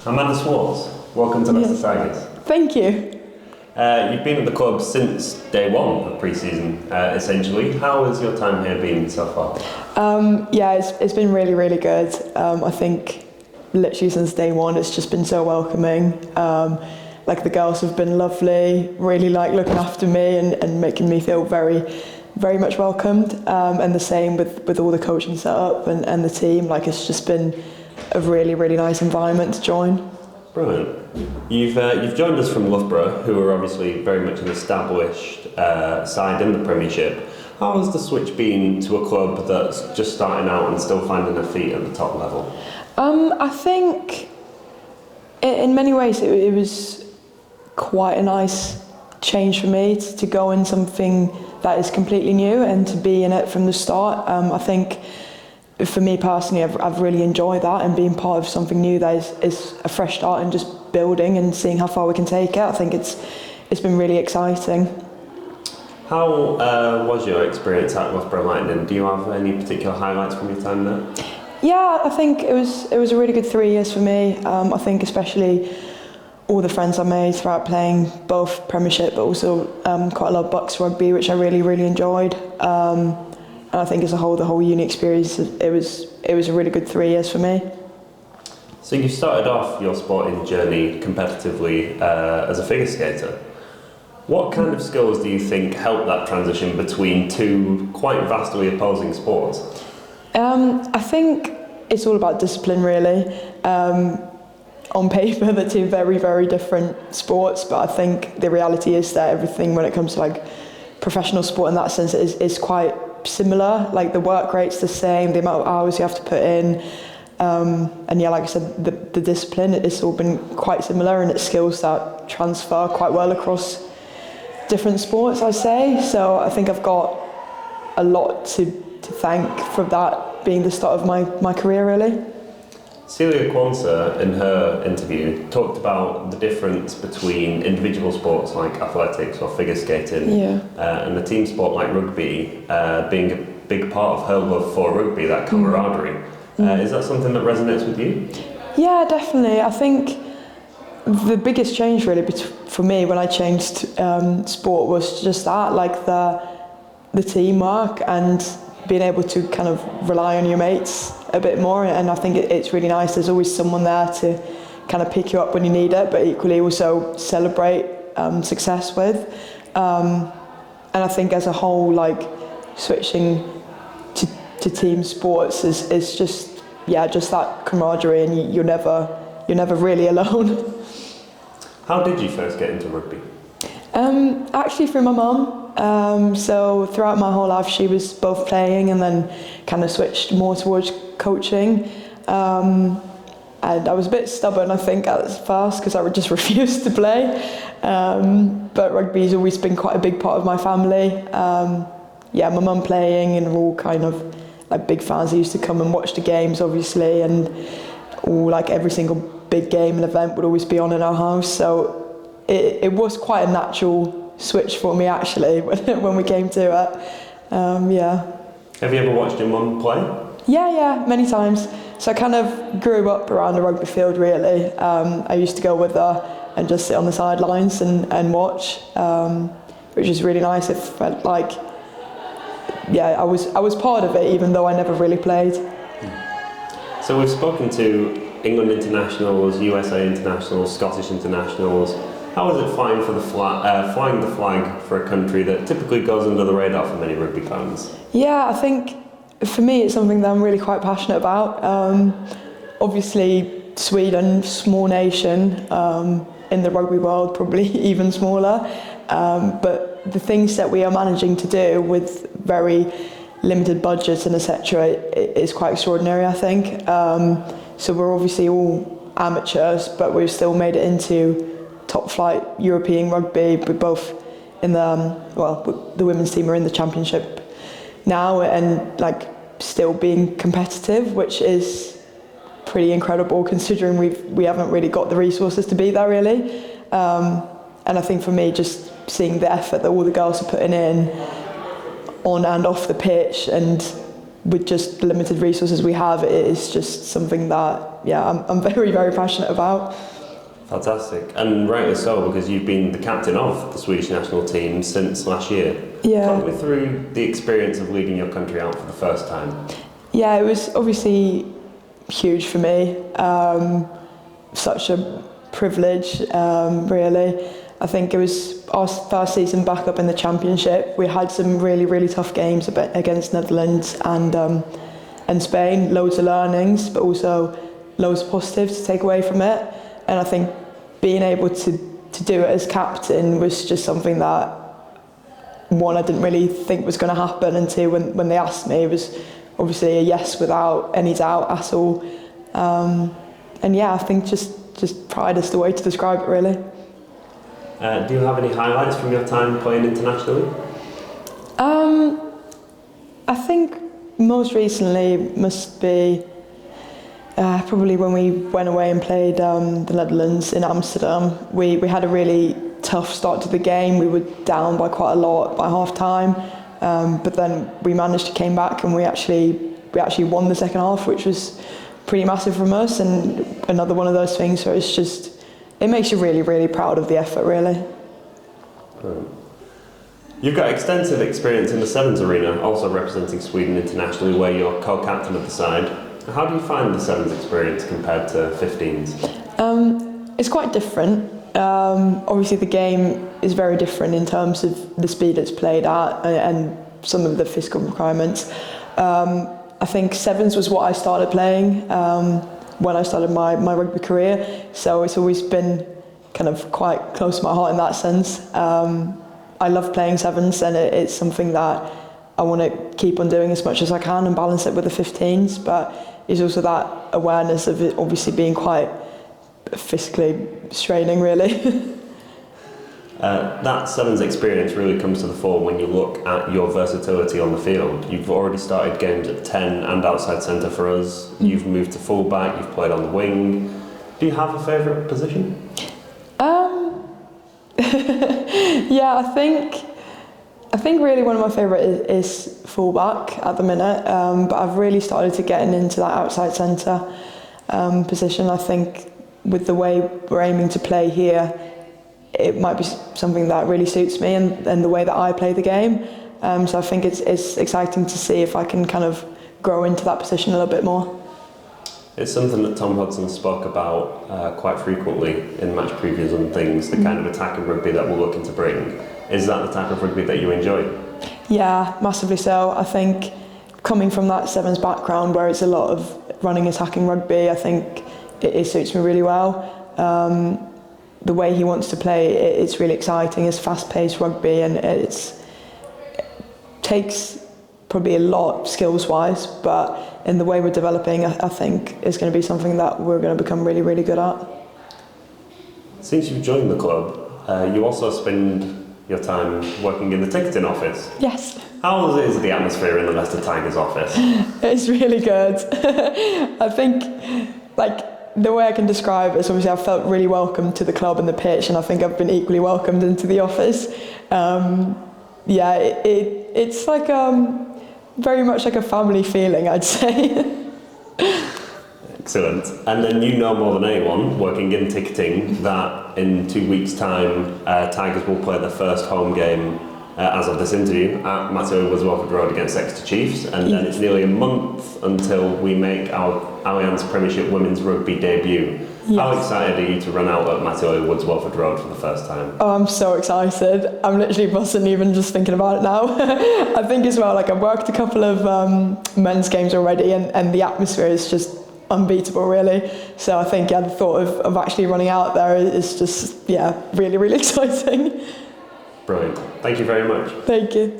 Amanda Swartz, welcome to Leicester Tigers. Thank you. You've been at the club since day one of pre-season, essentially. How has your time here been so far? It's been really, really good. I think literally since day one, it's just been so welcoming. The girls have been lovely, really looking after me and making me feel very, very much welcomed. And the same with all the coaching setup and the team. It's just been a really, really nice environment to join. Brilliant. You've joined us from Loughborough, who are obviously very much an established side in the Premiership. How has the switch been to a club that's just starting out and still finding their feet at the top level? I think in many ways it was quite a nice change for me to go in something that is completely new and to be in it from the start. I think for me personally, I've really enjoyed that and being part of something new that is a fresh start and just building and seeing how far we can take it. I think it's been really exciting. How was your experience at Loughborough Lightning? Do you have any particular highlights from your time there? Yeah, I think it was a really good 3 years for me. I think especially all the friends I made throughout playing both Premiership but also quite a lot of Bucks rugby, which I really, really enjoyed. And I think as a whole, the whole uni experience, it was a really good 3 years for me. So you started off your sporting journey competitively as a figure skater. What kind of skills do you think helped that transition between two quite vastly opposing sports? I think it's all about discipline, really. On paper, they're two very, very different sports, but I think the reality is that everything when it comes to professional sport in that sense is quite similar. The work rate's the same, the amount of hours you have to put in, and like I said, the discipline, it's all been quite similar, and it's skills that transfer quite well across different sports, I'd say. So I think I've got a lot to thank for that being the start of my career, really. Celia Kwanzaa, in her interview, talked about the difference between individual sports like athletics or figure skating and the team sport like rugby being a big part of her love for rugby, that camaraderie. Is that something that resonates with you? Yeah, definitely. I think the biggest change really for me when I changed sport was just that, the teamwork and being able to kind of rely on your mates a bit more, and I think it's really nice. There's always someone there to kind of pick you up when you need it, but equally also celebrate success with. And I think as a whole, switching to team sports is just that camaraderie, and you're never really alone. How did you first get into rugby? Actually through my mum. So throughout my whole life she was both playing and then kind of switched more towards coaching. And I was a bit stubborn, I think, at first because I would just refuse to play. But rugby's always been quite a big part of my family. My mum playing, and we're all kind of big fans. They used to come and watch the games, obviously, and all every single big game and event would always be on in our house. So it was quite a natural switch for me, actually, when we came to it. Have you ever watched your mum play? Yeah, many times. So I kind of grew up around the rugby field, really. I used to go with her and just sit on the sidelines and watch, which is really nice. It felt I was part of it, even though I never really played. So we've spoken to England internationals, USA internationals, Scottish internationals. How is it flying flying the flag for a country that typically goes under the radar for many rugby fans? Yeah, I think for me it's something that I'm really quite passionate about. Obviously Sweden, small nation, in the rugby world probably even smaller, but the things that we are managing to do with very limited budgets and etc. is quite extraordinary, I think. So we're obviously all amateurs, but we've still made it into top flight European rugby. We're both in the women's team are in the championship now, and still being competitive, which is pretty incredible considering we haven't really got the resources to be there, really. And I think for me, just seeing the effort that all the girls are putting in on and off the pitch, and with just the limited resources we have, it is just something that I'm very, very passionate about. Fantastic, and rightly so, because you've been the captain of the Swedish national team since last year. Yeah. Talk me through the experience of leading your country out for the first time. Yeah, it was obviously huge for me. Such a privilege, really. I think it was our first season back up in the championship. We had some really, really tough games against Netherlands and Spain. Loads of learnings, but also loads of positives to take away from it. And I think being able to do it as captain was just something that, one, I didn't really think was going to happen, and two, when they asked me, it was obviously a yes without any doubt at all. And yeah, I think just pride is the way to describe it, really. Do you have any highlights from your time playing internationally? I think most recently must be probably when we went away and played the Netherlands in Amsterdam. We had a really tough start to the game. We were down by quite a lot by half time, but then we managed to came back and we actually won the second half, which was pretty massive from us, and another one of those things where it makes you really, really proud of the effort, really. You've got extensive experience in the sevens arena, also representing Sweden internationally, where you're co-captain of the side. How do you find the sevens experience compared to 15s? It's quite different. Obviously the game is very different in terms of the speed it's played at and some of the physical requirements. I think sevens was what I started playing when I started my rugby career, so it's always been kind of quite close to my heart in that sense. I love playing sevens, and it's something that I want to keep on doing as much as I can and balance it with the 15s, but it's also that awareness of it obviously being quite physically straining, really. That sevens experience really comes to the fore when you look at your versatility on the field. You've already started games at 10 and outside centre for us. You've moved to full-back, you've played on the wing. Do you have a favourite position? Yeah, I think really one of my favourite is full-back at the minute, but I've really started to get into that outside centre position. I think with the way we're aiming to play here, it might be something that really suits me and the way that I play the game. So I think it's exciting to see if I can kind of grow into that position a little bit more. It's something that Tom Hudson spoke about quite frequently in match previews and things, the kind of attacking rugby that we're looking to bring. Is that the type of rugby that you enjoy? Yeah, massively so. I think coming from that sevens background where it's a lot of running attacking rugby, I think it suits me really well. The way he wants to play, it's really exciting. It's fast-paced rugby, and it takes probably a lot skills-wise, but in the way we're developing, I think it's going to be something that we're going to become really, really good at. Since you've joined the club, you also spend your time working in the ticketing office. Yes. How is the atmosphere in the Leicester Tigers office? It's really good. I think, the way I can describe it is obviously I've felt really welcome to the club and the pitch, and I think I've been equally welcomed into the office. It's like very much like a family feeling, I'd say. Excellent. And then you know more than anyone, working in ticketing, that in 2 weeks' time, Tigers will play their first home game, as of this interview, at Matthew Welford Road against Exeter Chiefs, and then it's nearly a month until we make our Allianz Premiership Women's Rugby debut. Yes. How excited are you to run out at Matthew Woods Welford Road for the first time? Oh, I'm so excited. I'm literally buzzing even just thinking about it now. I think as well, I've worked a couple of men's games already, and the atmosphere is just unbeatable, really. So I think, the thought of actually running out there is just, really, really exciting. Brilliant. Thank you very much. Thank you.